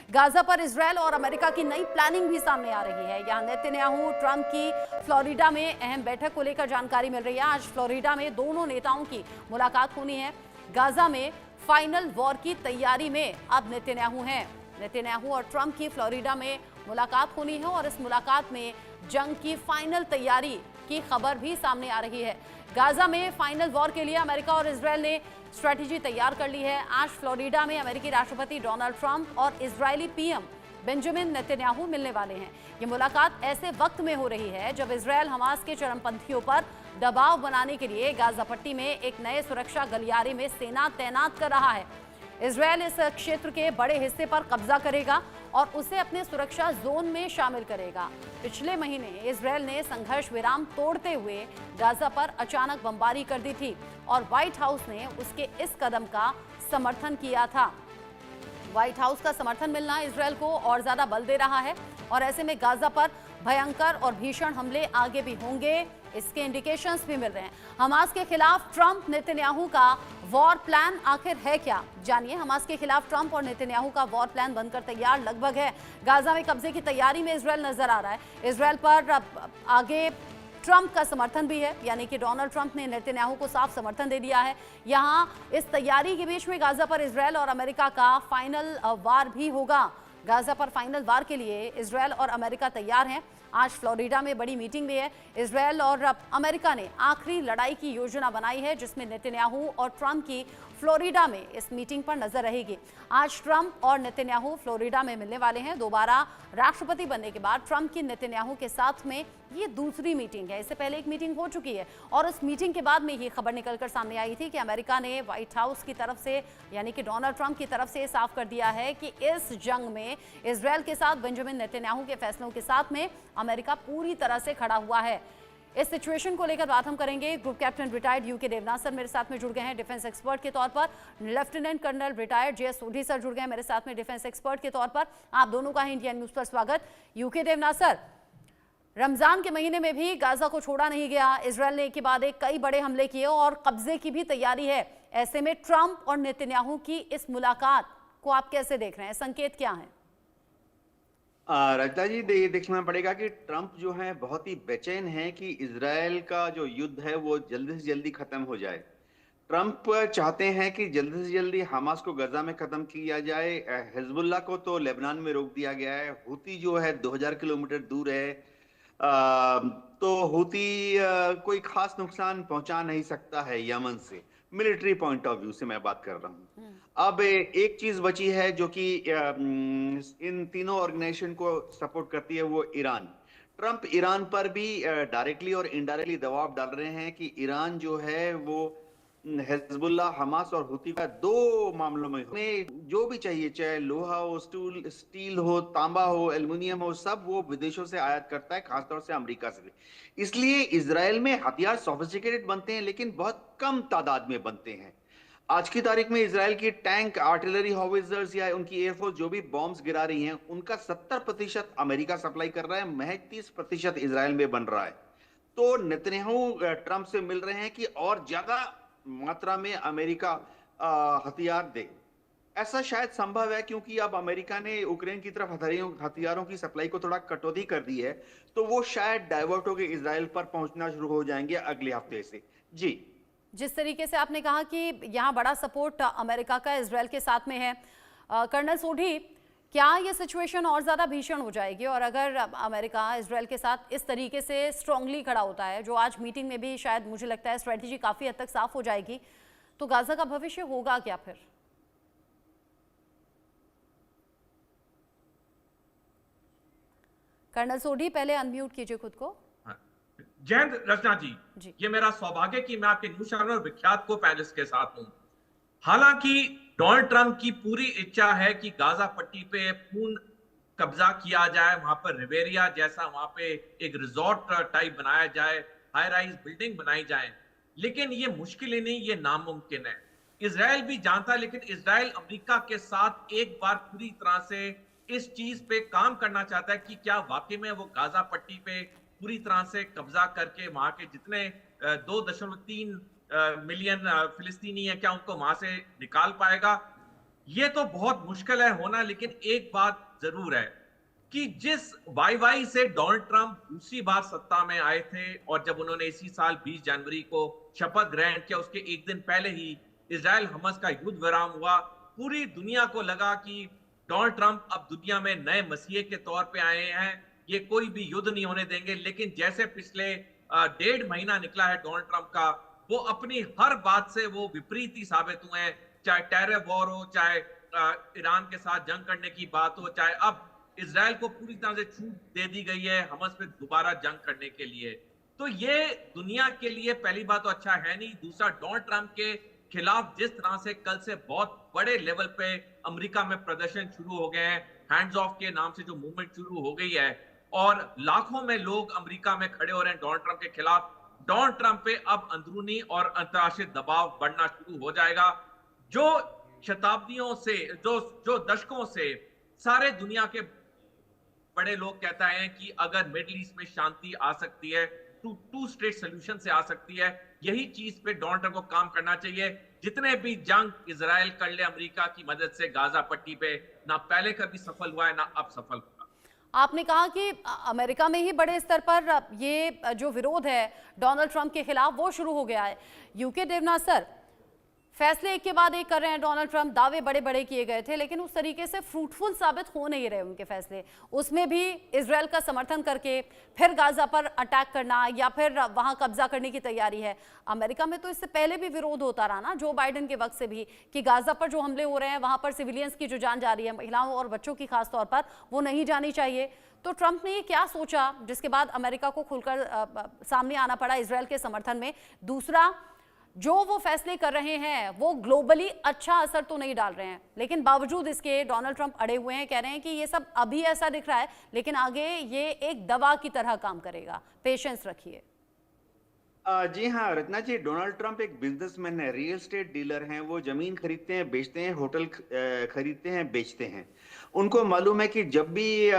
Gaza पर Israel और America की नई प्लानिंग भी सामने आ रही है। यहाँ नेतन्याहू ट्रंप की फ्लोरिडा में अहम बैठक को लेकर जानकारी मिल रही है। आज फ्लोरिडा में दोनों नेताओं की मुलाकात होनी है। गाजा में फाइनल वॉर की तैयारी में अब नेतन्याहू हैं। नेतन्याहू और ट्रंप की फ्लोरिडा में मुलाकात होनी है और इस मुलाकात में जंग की फाइनल तैयारी की खबर भी सामने आ रही है। गाजा में फाइनल वॉर के लिए अमेरिका और इजरायल ने स्ट्रेटेजी तैयार कर ली है। आज फ्लोरिडा में अमेरिकी राष्ट्रपति डोनाल्ड ट्रंप और इजरायली पीएम बेंजामिन नेतन्याहू मिलने वाले हैं। ये मुलाकात ऐसे वक्त में हो रही है जब इजरायल हमास के चरमपंथियों पर दबाव बनाने के लिए गाजा पट्टी में एक नए सुरक्षा गलियारे में सेना तैनात कर रहा है। इजरायल इस क्षेत्र के बड़े हिस्से पर कब्जा करेगा और उसे अपने सुरक्षा जोन में शामिल करेगा। पिछले महीने इजरायल ने संघर्ष विराम तोड़ते हुए गाजा पर अचानक बमबारी कर दी थी और व्हाइट हाउस ने उसके इस कदम का समर्थन किया था। व्हाइट हाउस का समर्थन मिलना इजरायल को और ज्यादा बल दे रहा है और ऐसे में गाजा पर भयंकर और भीषण हमले आगे भी होंगे, इसके इंडिकेशंस भी मिल रहे हैं। हमास के खिलाफ ट्रंप नेतन्याहू का वॉर प्लान आखिर है क्या, जानिए। हमास के खिलाफ ट्रंप और नेतन्याहू का वॉर प्लान बनकर तैयार लगभग है। गाजा में कब्जे की तैयारी में इजरायल नजर आ रहा है। इजरायल पर आगे ट्रंप का समर्थन भी है, यानी कि डोनाल्ड ट्रंप ने नेतन्याहू को साफ समर्थन दे दिया है। यहां इस तैयारी के बीच में गाजा पर इजरायल और अमेरिका का फाइनल वार भी होगा। गाजा पर फाइनल वार के लिए इजरायल और अमेरिका तैयार हैं। आज फ्लोरिडा में बड़ी मीटिंग भी है। इजरायल और अमेरिका ने आखिरी लड़ाई की योजना बनाई है, जिसमें नेतन्याहू और ट्रंप की फ्लोरिडा में इस मीटिंग पर नजर रहेगी। आज ट्रंप और नेतन्याहू फ्लोरिडा में मिलने वाले हैं। दोबारा राष्ट्रपति बनने के बाद ट्रंप की नेतन्याहू के साथ में ये दूसरी मीटिंग है। इससे पहले एक मीटिंग हो चुकी है और उस मीटिंग के बाद में ये खबर निकलकर सामने आई थी कि अमेरिका ने व्हाइट हाउस की तरफ से, यानी कि डोनाल्ड ट्रंप की तरफ से साफ कर दिया है कि इस जंग में इजरायल के साथ बेंजामिन नेतन्याहू के फैसलों के साथ में अमेरिका पूरी तरह से खड़ा हुआ है। इस सिचुएशन को लेकर बात हम करेंगे। Group captain retired U K Devnath sir मेरे साथ में जुड़ गए हैं डिफेंस एक्सपर्ट के तौर पर। Lieutenant colonel retired J S Sodhi sir जुड़ गए हैं मेरे साथ में डिफेंस एक्सपर्ट के तौर पर। आप दोनों का ही इंडियन न्यूज पर स्वागत। यूके देवनाथ सर, रमजान के महीने में भी गाजा को छोड़ा नहीं गया। इजरायल ने एक के बाद एक कई बड़े हमले किए और कब्जे की भी तैयारी है। ऐसे में ट्रंप और नेतन्याहू की इस मुलाकात को आप कैसे देख रहे हैं, संकेत क्या है? रजता जी, ये देखना पड़ेगा कि ट्रंप जो है बहुत ही बेचैन है कि इजरायल का जो युद्ध है वो जल्दी से जल्दी खत्म हो जाए। ट्रंप चाहते हैं कि जल्दी से जल्दी हमास को गजा में खत्म किया जाए। हिजबुल्लाह को तो लेबनान में रोक दिया गया है। हुती जो है 2000 किलोमीटर दूर है। तो हुती कोई खास नुकसान पहुंचा नहीं सकता है यमन से। मिलिट्री पॉइंट ऑफ व्यू से मैं बात कर रहा हूं। अब एक चीज बची है जो कि इन तीनों ऑर्गेनाइजेशन को सपोर्ट करती है, वो ईरान। ट्रंप ईरान पर भी डायरेक्टली और इनडायरेक्टली दबाव डाल रहे हैं कि ईरान जो है वो हिजबुल्लाह, हमास और हुती का दो मामलों में जो भी चाहिए, चाहे लोहा हो, स्टील हो, तांबा हो, एल्युमिनियम हो, सब वो विदेशों से आयात करता है, खासतौर से अमेरिका से। इसलिए इजराइल में हथियार सोफिस्टिकेटेड बनते हैं लेकिन बहुत कम तादाद में बनते हैं। आज की तारीख में इजराइल की टैंक, आर्टिलरी, हॉविट्जर्स या उनकी एयरफोर्स जो भी बॉम्ब्स गिरा रही हैं, उनका 70% अमेरिका सप्लाई कर रहा है, महज 30% इजराइल में बन रहा है। तो नेतन्याहू ट्रंप से मिल रहे हैं कि और ज्यादा मात्रा में अमेरिका हथियार दे। ऐसा शायद संभव है क्योंकि अब अमेरिका ने यूक्रेन की तरफ हथियारों की सप्लाई को थोड़ा कटौती कर दी है, तो वो शायद डाइवर्ट होकर इजराइल पर पहुंचना शुरू हो जाएंगे अगले हफ्ते से। जी, जिस तरीके से आपने कहा कि यहाँ बड़ा सपोर्ट अमेरिका का इजरायल के साथ में है, कर्नल सोढी, क्या ये सिचुएशन और ज़्यादा भीषण हो जाएगी? और अगर अमेरिका इजरायल के साथ इस तरीके से स्ट्रांगली खड़ा होता है, जो आज मीटिंग में भी शायद मुझे लगता है स्ट्रेटेजी काफ़ी हद तक साफ हो जाएगी, तो गाजा का भविष्य होगा क्या फिर? कर्नल सोढी, पहले अनम्यूट कीजिए खुद को। जयंत रचना जी, ये मेरा सौभाग्य कि मैं आपके न्यूज चैनल विख्यात को पैनलिस्ट के साथ हूं। हालांकि डोनाल्ड ट्रंप की पूरी इच्छा है कि गाजा पट्टी पे पूर्ण कब्जा किया जाए, वहां पर रिवेरिया जैसा वहां पे एक रिजॉर्ट टाइप बनाया जाए, हाई राइज बिल्डिंग बनाई जाए, लेकिन ये मुश्किल ही नहीं, ये नामुमकिन है। इजराइल भी जानता है, लेकिन इजराइल अमेरिका के साथ एक बार पूरी तरह से इस चीज पे काम करना चाहता है कि क्या वाकई में वो गाजा पट्टी पे पूरी तरह से कब्जा करके वहां के जितने 2.3 मिलियन फिलिस्तीनी है, क्या उनको वहां से निकाल पाएगा। ये तो बहुत मुश्किल है होना, लेकिन एक बात जरूर है कि जिस वाई से डोनाल्ड ट्रंप दूसरी बार सत्ता में आए थे और जब उन्होंने इसी साल 20 जनवरी को शपथ ग्रहण किया, उसके एक दिन पहले ही इजराइल हमास का युद्ध विराम हुआ। पूरी दुनिया को लगा कि डोनाल्ड ट्रंप अब दुनिया में नए मसीहे के तौर पे आए हैं, ये कोई भी युद्ध नहीं होने देंगे। लेकिन जैसे पिछले 1.5 महीना निकला है डोनाल्ड ट्रंप का, वो अपनी हर बात से वो विपरीत ही साबित हुए हैं। चाहे टेरर वॉर हो, चाहे ईरान के साथ जंग करने की बात हो, चाहे अब इजराइल को पूरी तरह से छूट दे दी गई है हमास पे दोबारा जंग करने के लिए। तो ये दुनिया के लिए पहली बात तो अच्छा है नहीं। दूसरा, डोनाल्ड ट्रंप के खिलाफ जिस तरह से कल से बहुत बड़े लेवल पे अमेरिका में प्रदर्शन शुरू हो गए हैं, हैंड्स ऑफ के नाम से जो मूवमेंट शुरू हो गई है और लाखों में लोग अमेरिका में खड़े हो रहे हैं डोनाल्ड ट्रंप के खिलाफ। डोनाल्ड ट्रंप पे अब अंदरूनी और अंतर्राष्ट्रीय दबाव बढ़ना शुरू हो जाएगा, जो शताब्दियों से, जो दशकों से सारे दुनिया के बड़े लोग कहता है कि अगर मिडिल ईस्ट में शांति आ सकती है, टू स्टेट सोल्यूशन से आ सकती है, यही चीज पे डोनाल्ड ट्रंप को काम करना चाहिए। जितने भी जंग इजराइल कर ले अमेरिका की मदद से गाजा पट्टी पे, ना पहले कभी सफल हुआ है ना अब सफल होगा। आपने कहा कि अमेरिका में ही बड़े स्तर पर ये जो विरोध है डोनाल्ड ट्रंप के खिलाफ वो शुरू हो गया है। यूके देवनाथ सर, फैसले एक के बाद एक कर रहे हैं डोनाल्ड ट्रंप, दावे बड़े बड़े किए गए थे लेकिन उस तरीके से फ्रूटफुल साबित हो नहीं रहे उनके फैसले। उसमें भी इजराइल का समर्थन करके फिर गाजा पर अटैक करना या फिर वहां कब्जा करने की तैयारी है। अमेरिका में तो इससे पहले भी विरोध होता रहा ना, जो बाइडेन के वक्त से भी, कि गाजा पर जो हमले हो रहे हैं वहां पर सिविलियंस की जो जान जा रही है, महिलाओं और बच्चों की खास तौर पर, वो नहीं जानी चाहिए। तो ट्रंप ने ये क्या सोचा जिसके बाद अमेरिका को खुलकर सामने आना पड़ा इजराइल के समर्थन में? दूसरा, जो वो फैसले कर रहे हैं वो ग्लोबली अच्छा असर तो नहीं डाल रहे हैं, लेकिन बावजूद इसके डोनाल्ड ट्रंप अड़े हुए हैं, कह रहे हैं कि ये सब अभी ऐसा दिख रहा है लेकिन आगे ये एक दवा की तरह काम करेगा, पेशेंस रखिए। जी हाँ रत्ना जी, डोनाल्ड ट्रंप एक बिजनेसमैन है, रियल एस्टेट डीलर हैं। वो जमीन खरीदते हैं, बेचते हैं, होटल खरीदते हैं, बेचते हैं। उनको मालूम है कि जब भी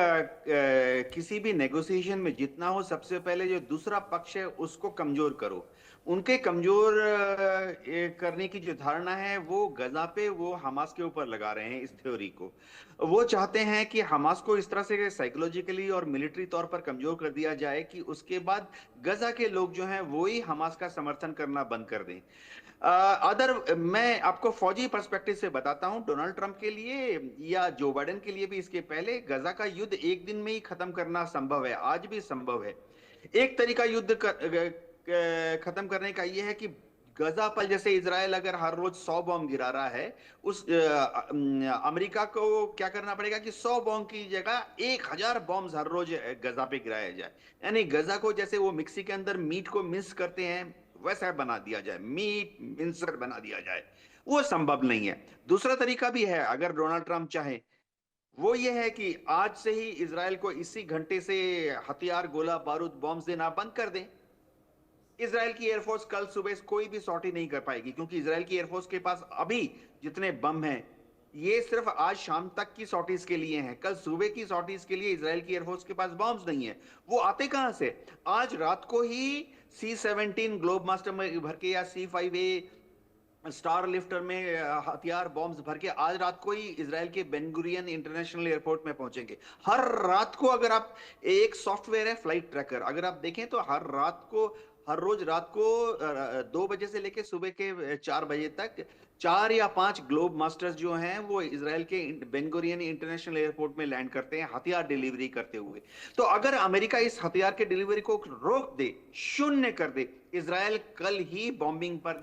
किसी भी नेगोशिएशन में जितना हो, सबसे पहले जो दूसरा पक्ष है उसको कमजोर करो। उनके कमजोर करने की जो धारणा है वो गजा पे, वो हमास के ऊपर लगा रहे हैं इस थ्योरी को। वो चाहते हैं कि हमास को इस तरह से साइकोलॉजिकली और मिलिट्री तौर पर कमजोर कर दिया जाए कि उसके बाद गजा के लोग जो हैं वो ही हमास का समर्थन करना बंद कर दें। मैं आपको फौजी पर्सपेक्टिव से बताता हूं, डोनाल्ड ट्रंप के लिए या जो बाइडेन के लिए भी इसके पहले गजा का युद्ध एक दिन में ही खत्म करना संभव है, आज भी संभव है। एक तरीका युद्ध खत्म करने का यह है कि गजा पर जैसे इजराइल अगर हर रोज 100 बॉम्ब गिरा रहा है, उस अमेरिका को क्या करना पड़ेगा कि 100 बॉम्ब की जगह 1000 बॉम्ब हर रोज गजा पे गिराया जाए। यानी गजा को जैसे वो मिक्सी के अंदर मीट को मिक्स करते हैं वैसा बना दिया जाए, मीट मिक्सर बना दिया जाए। वो संभव नहीं है। दूसरा तरीका भी है अगर डोनाल्ड ट्रंप चाहे, वो ये है कि आज से ही इजराइल को इसी घंटे से हथियार, गोला बारूद, बॉम्ब देना बंद कर दें। इजराइल की एयरफोर्स कल सुबह कोई भी सॉर्टी नहीं कर पाएगी, क्योंकि इजराइल की एयरफोर्स के पास अभी जितने बम हैं ये सिर्फ आज शाम तक की सॉर्टीज के लिए हैं। कल सुबह की सॉर्टीज के लिए इजराइल की एयरफोर्स के पास बॉम्ब्स नहीं है। वो आते कहां से? आज रात को ही C-17 ग्लोब मास्टर में भर के या C-5A स्टार लिफ्टर में हथियार बॉम्ब्स भर के आज रात को ही इजराइल के बेन गुरियन इंटरनेशनल एयरपोर्ट में पहुंचेंगे। हर रात को, अगर आप, एक सॉफ्टवेयर है फ्लाइट ट्रैकर, अगर आप देखें तो हर रोज रात को 2 बजे से लेकर सुबह के 4 बजे तक 4 या 5 ग्लोब मास्टर्स जो हैं वो इजराइल के बेन गुरियन इंटरनेशनल एयरपोर्ट में लैंड करते हैं हथियार डिलीवरी करते हुए। तो अगर अमेरिका इस हथियार के डिलीवरी को रोक दे, शून्य कर दे, इजराइल कल ही बॉम्बिंग पर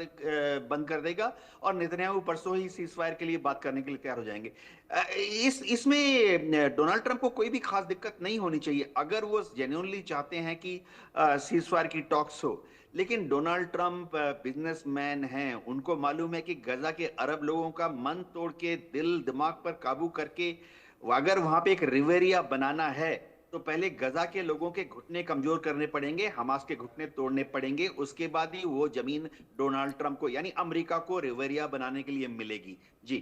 बंद कर देगा और नेतन्याहू परसों ही सीजफायर के लिए बात करने के लिए तैयार हो जाएंगे। इसमें डोनाल्ड ट्रंप को कोई भी खास दिक्कत नहीं होनी चाहिए अगर वो जेन्युइनली चाहते हैं कि सीजफायर की टॉक्स हो। लेकिन डोनाल्ड ट्रंप बिजनेसमैन हैं, उनको मालूम है कि गजा के अरब लोगों का मन तोड़ के, दिल दिमाग पर काबू करके अगर वहां पे एक रिवेरिया बनाना है तो पहले गजा के लोगों के घुटने कमजोर करने पड़ेंगे, हमास के घुटने तोड़ने पड़ेंगे, उसके बाद ही वो जमीन डोनाल्ड ट्रंप को यानी अमेरिका को रिवेरिया बनाने के लिए मिलेगी। जी।